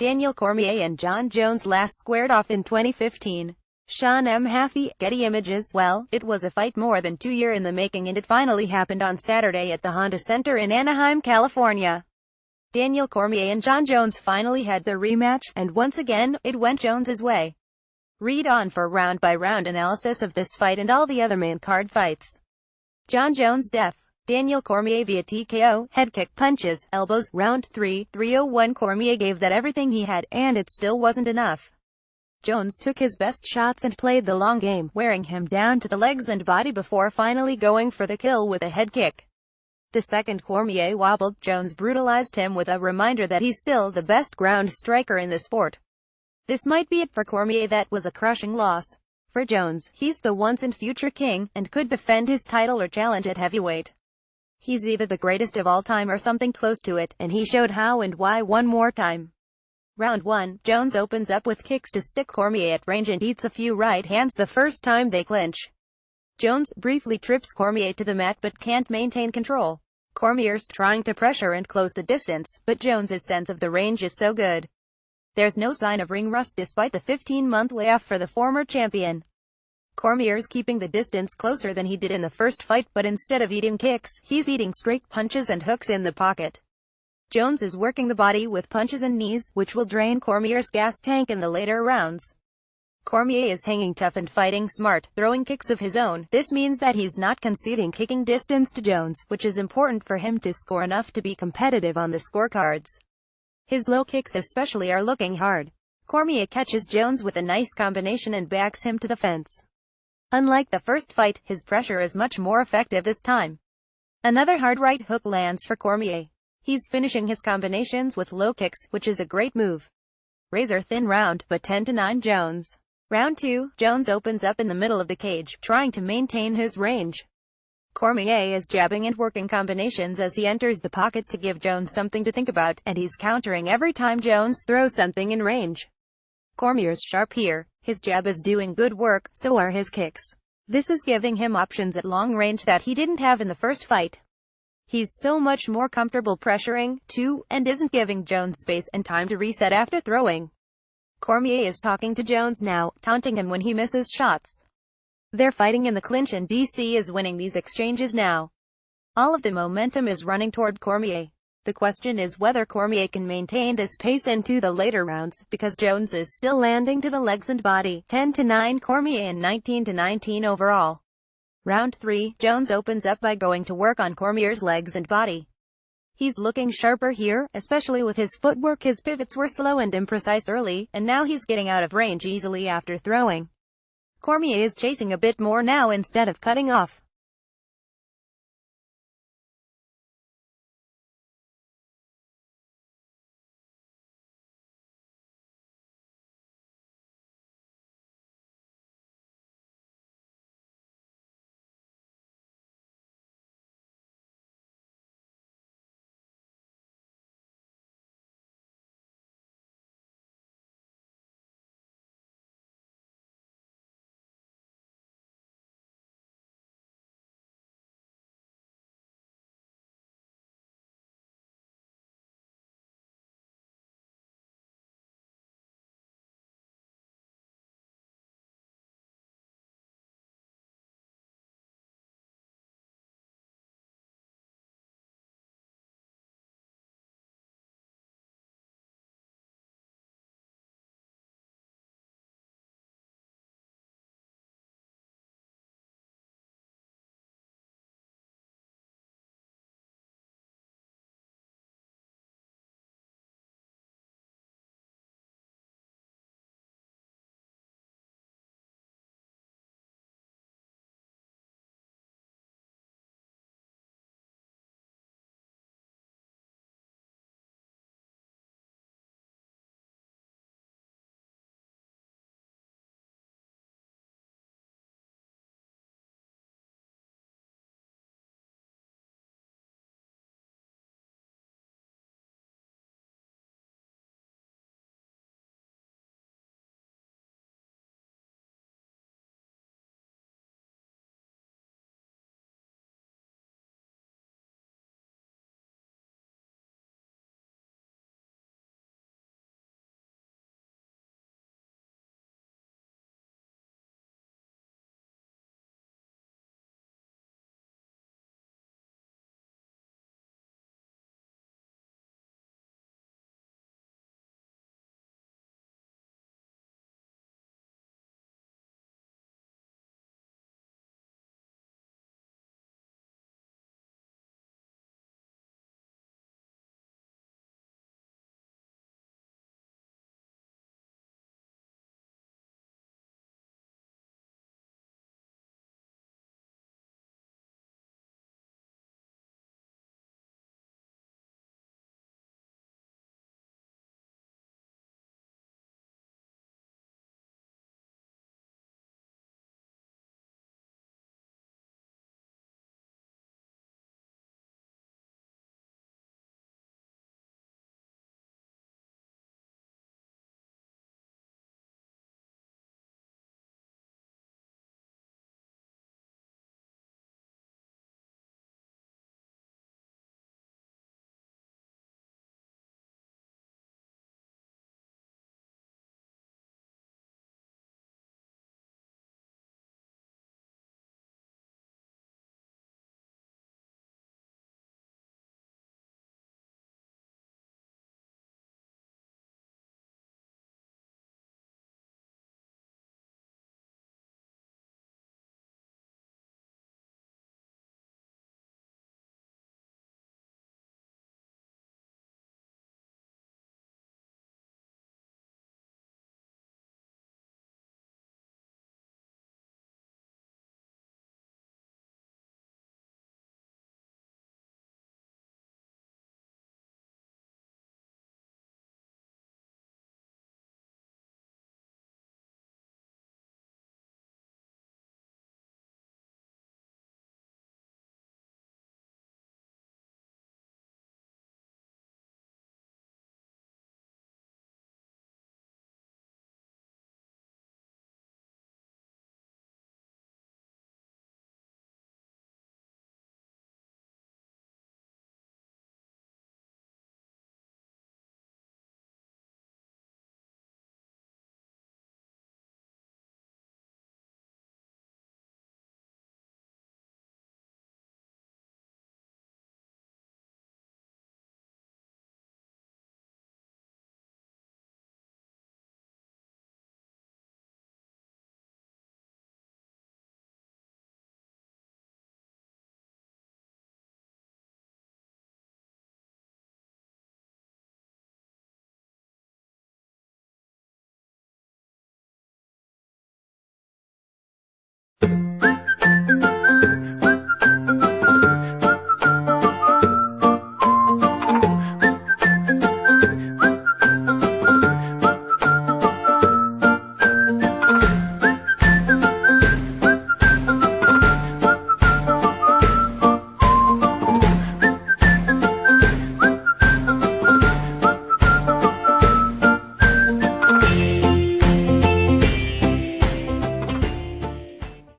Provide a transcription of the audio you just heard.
Daniel Cormier and Jon Jones last squared off in 2015. Sean M. Haffey, Getty Images. Well, it was a fight more than 2 years in the making, and it finally happened on Saturday at the Honda Center in Anaheim, California. Daniel Cormier and Jon Jones finally had their rematch, and once again, it went Jones's way. Read on for round-by-round analysis of this fight and all the other main card fights. Jon Jones def. Daniel Cormier via TKO, head kick, punches, elbows. Round 3, 3-0-1. Cormier gave that everything he had, and it still wasn't enough. Jones took his best shots and played the long game, wearing him down to the legs and body before finally going for the kill with a head kick. The second Cormier wobbled, Jones brutalized him with a reminder that he's still the best ground striker in the sport. This might be it for Cormier. That was a crushing loss. For Jones, he's the once and future king, and could defend his title or challenge at heavyweight. He's either the greatest of all time or something close to it, and he showed how and why one more time. Round 1, Jones opens up with kicks to stick Cormier at range and eats a few right hands the first time they clinch. Jones briefly trips Cormier to the mat but can't maintain control. Cormier's trying to pressure and close the distance, but Jones's sense of the range is so good. There's no sign of ring rust despite the 15-month layoff for the former champion. Cormier's keeping the distance closer than he did in the first fight, but instead of eating kicks, he's eating straight punches and hooks in the pocket. Jones is working the body with punches and knees, which will drain Cormier's gas tank in the later rounds. Cormier is hanging tough and fighting smart, throwing kicks of his own. This means that he's not conceding kicking distance to Jones, which is important for him to score enough to be competitive on the scorecards. His low kicks especially are looking hard. Cormier catches Jones with a nice combination and backs him to the fence. Unlike the first fight, his pressure is much more effective this time. Another hard right hook lands for Cormier. He's finishing his combinations with low kicks, which is a great move. Razor-thin round, but 10-9 Jones. Round 2, Jones opens up in the middle of the cage, trying to maintain his range. Cormier is jabbing and working combinations as he enters the pocket to give Jones something to think about, and he's countering every time Jones throws something in range. Cormier's sharp here. His jab is doing good work, so are his kicks. This is giving him options at long range that he didn't have in the first fight. He's so much more comfortable pressuring, too, and isn't giving Jones space and time to reset after throwing. Cormier is talking to Jones now, taunting him when he misses shots. They're fighting in the clinch and DC is winning these exchanges now. All of the momentum is running toward Cormier. The question is whether Cormier can maintain this pace into the later rounds, because Jones is still landing to the legs and body. 10-9 Cormier and 19-19 overall. Round 3, Jones opens up by going to work on Cormier's legs and body. He's looking sharper here, especially with his footwork. His pivots were slow and imprecise early, and now he's getting out of range easily after throwing. Cormier is chasing a bit more now instead of cutting off.